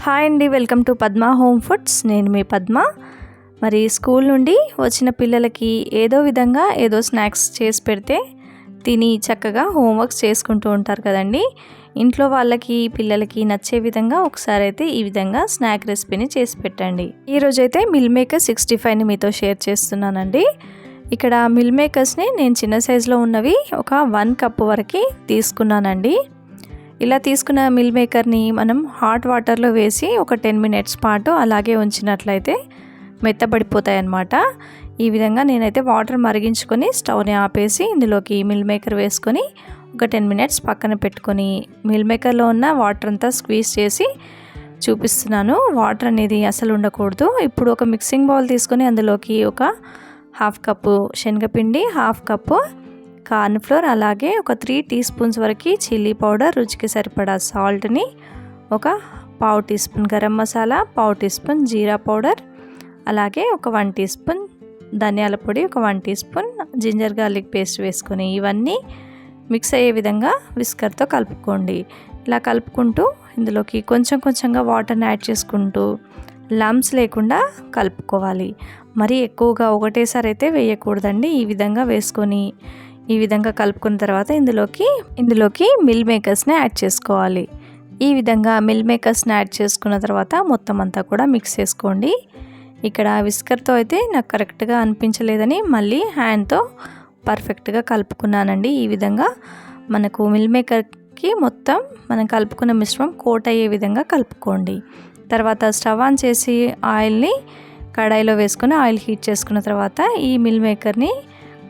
Hi అండి, welcome to Padma home foods. నేను మీ పద్మ. మరి స్కూల్ నుండి వచ్చిన పిల్లలకి ఏదో విధంగా ఏదో స్నాక్స్ చేసి పెడితే తిని చక్కగా హోంవర్క్స్ చేసుకుంటూ ఉంటారు కదండి. ఇంట్లో వాళ్ళకి పిల్లలకి నచ్చే విధంగా ఒకసారి అయితే ఈ విధంగా స్నాక్ రెసిపీని చేసి పెట్టండి. ఈరోజైతే మిల్ మేకర్ 65ని మీతో షేర్ చేస్తున్నానండి. ఇక్కడ మిల్ మేకర్స్ని నేను చిన్న సైజులో ఉన్నవి ఒక 1 కప్ వరకు తీసుకున్నానండి. ఇలా తీసుకున్న మిల్ మేకర్ని మనం హాట్ వాటర్లో వేసి ఒక 10 మినిట్స్ పాటు అలాగే ఉంచినట్లయితే మెత్తబడిపోతాయి అన్నమాట. ఈ విధంగా నేనైతే వాటర్ మరిగించుకొని స్టవ్ని ఆపేసి ఇందులోకి మిల్ మేకర్ వేసుకొని ఒక 10 మినిట్స్ పక్కన పెట్టుకొని మిల్ మేకర్లో ఉన్న వాటర్ అంతా స్క్వీజ్ చేసి చూపిస్తున్నాను. వాటర్ అనేది అసలు ఉండకూడదు. ఇప్పుడు ఒక మిక్సింగ్ బౌల్ తీసుకొని అందులోకి ఒక 1/2 కప్పు శనగపిండి, 1/2 కప్పు కార్న్ ఫ్లోర్, అలాగే ఒక 3 టీ స్పూన్స్ వరకు చిల్లీ పౌడర్, రుచికి సరిపడా సాల్ట్ని, ఒక 1/2 teaspoon garam masala, 1/2 teaspoon jeera powder, అలాగే ఒక 1 టీ స్పూన్ ధనియాల పొడి, ఒక 1 teaspoon ginger garlic paste వేసుకొని ఇవన్నీ మిక్స్ అయ్యే విధంగా విస్కర్తో కలుపుకోండి. ఇలా కలుపుకుంటూ ఇందులోకి కొంచెం కొంచెంగా వాటర్ని యాడ్ చేసుకుంటూ లమ్స్ లేకుండా కలుపుకోవాలి. మరీ ఎక్కువగా ఒకటేసారి అయితే వేయకూడదండి. ఈ విధంగా వేసుకొని ఈ విధంగా కలుపుకున్న తర్వాత ఇందులోకి మిల్ మేకర్స్ని యాడ్ చేసుకోవాలి. ఈ విధంగా మిల్ మేకర్స్ని యాడ్ చేసుకున్న తర్వాత మొత్తం అంతా కూడా మిక్స్ చేసుకోండి. ఇక్కడ విస్కర్తో అయితే నాకు కరెక్ట్గా అనిపించలేదని మళ్ళీ హ్యాండ్తో పర్ఫెక్ట్గా కలుపుకున్నానండి. ఈ విధంగా మనకు మిల్ మేకర్కి మొత్తం మనం కలుపుకున్న మిశ్రమం కోట్ అయ్యే విధంగా కలుపుకోండి. తర్వాత స్టవ్ ఆన్ చేసి ఆయిల్ని కడాయిలో వేసుకొని ఆయిల్ హీట్ చేసుకున్న తర్వాత ఈ మిల్ మేకర్ని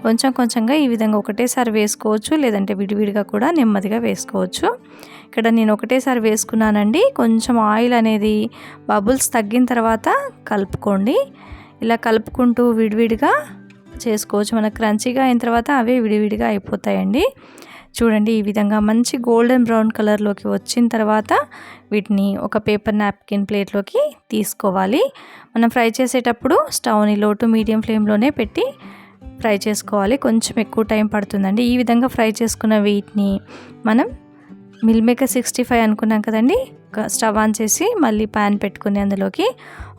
కొంచెం కొంచెంగా ఈ విధంగా ఒకటేసారి వేసుకోవచ్చు, లేదంటే విడివిడిగా కూడా నెమ్మదిగా వేసుకోవచ్చు. ఇక్కడ నేను ఒకటేసారి వేసుకున్నానండి. కొంచెం ఆయిల్ అనేది బబుల్స్ తగ్గిన తర్వాత కలుపుకోండి. ఇలా కలుపుకుంటూ విడివిడిగా చేసుకోవచ్చు. మనకు క్రంచీగా అయిన తర్వాత అవే విడివిడిగా అయిపోతాయండి. చూడండి, ఈ విధంగా మంచి గోల్డెన్ బ్రౌన్ కలర్లోకి వచ్చిన తర్వాత వీటిని ఒక పేపర్ నాప్కిన్ ప్లేట్లోకి తీసుకోవాలి. మనం ఫ్రై చేసేటప్పుడు స్టవ్ని లో టు మీడియం ఫ్లేమ్లోనే పెట్టి ఫ్రై చేసుకోవాలి. కొంచెం ఎక్కువ టైం పడుతుందండి. ఈ విధంగా ఫ్రై చేసుకున్న వీటిని మనం మిల్ మేకర్ 65 అనుకున్నాం కదండి. స్టవ్ ఆన్ చేసి మళ్ళీ ప్యాన్ పెట్టుకుని అందులోకి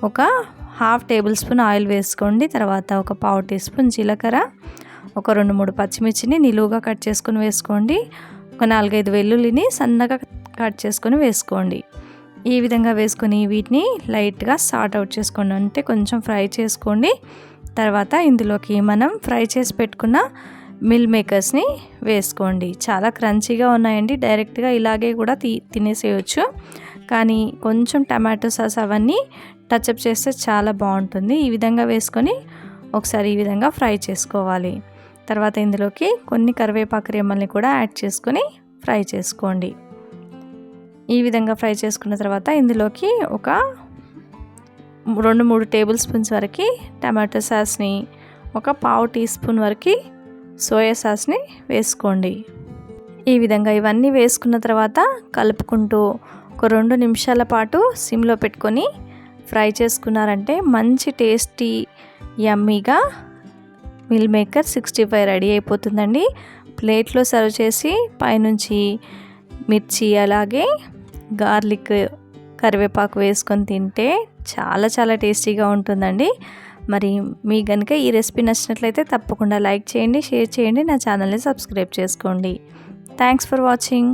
ఒక 1/2 టేబుల్ స్పూన్ ఆయిల్ వేసుకోండి. తర్వాత ఒక 1/4 టీ స్పూన్ జీలకర్ర, ఒక 2-3 పచ్చిమిర్చిని నిలువుగా కట్ చేసుకొని వేసుకోండి. ఒక 4-5 వెల్లుల్లిని సన్నగా కట్ చేసుకొని వేసుకోండి. ఈ విధంగా వేసుకొని వీటిని లైట్గా సార్ట్ అవుట్ చేసుకోండి, అంటే కొంచెం ఫ్రై చేసుకోండి. తర్వాత ఇందులోకి మనం ఫ్రై చేసి పెట్టుకున్న మిల్ మేకర్స్ని వేసుకోండి. చాలా క్రంచీగా ఉన్నాయండి. డైరెక్ట్గా ఇలాగే కూడా తినేసేయచ్చు, కానీ కొంచెం టమాటో సాస్ అవన్నీ టచ్అప్ చేస్తే చాలా బాగుంటుంది. ఈ విధంగా వేసుకొని ఒకసారి ఈ విధంగా ఫ్రై చేసుకోవాలి. తర్వాత ఇందులోకి కొన్ని కరివేపాకు రెమ్మల్ని కూడా యాడ్ చేసుకొని ఫ్రై చేసుకోండి. ఈ విధంగా ఫ్రై చేసుకున్న తర్వాత ఇందులోకి ఒక 2-3 టేబుల్ స్పూన్స్ వరకు టమాటో సాస్ని, ఒక 1/2 టీ స్పూన్ వరకు సోయా సాస్ని వేసుకోండి. ఈ విధంగా ఇవన్నీ వేసుకున్న తర్వాత కలుపుకుంటూ ఒక 2 నిమిషాల పాటు సిమ్లో పెట్టుకొని ఫ్రై చేసుకున్నారంటే మంచి టేస్టీ యమ్మీగా మిల్ మేకర్ 65 రెడీ అయిపోతుందండి. ప్లేట్లో సర్వ్ చేసి పైనుంచి మిర్చి అలాగే గార్లిక్ కరివేపాకు వేసుకొని తింటే చాలా చాలా టేస్టీగా ఉంటుందండి. మరి మీకు కనుక ఈ రెసిపీ నచ్చినట్లయితే తప్పకుండా లైక్ చేయండి, షేర్ చేయండి, నా ఛానల్ని సబ్స్క్రైబ్ చేసుకోండి. Thanks for watching.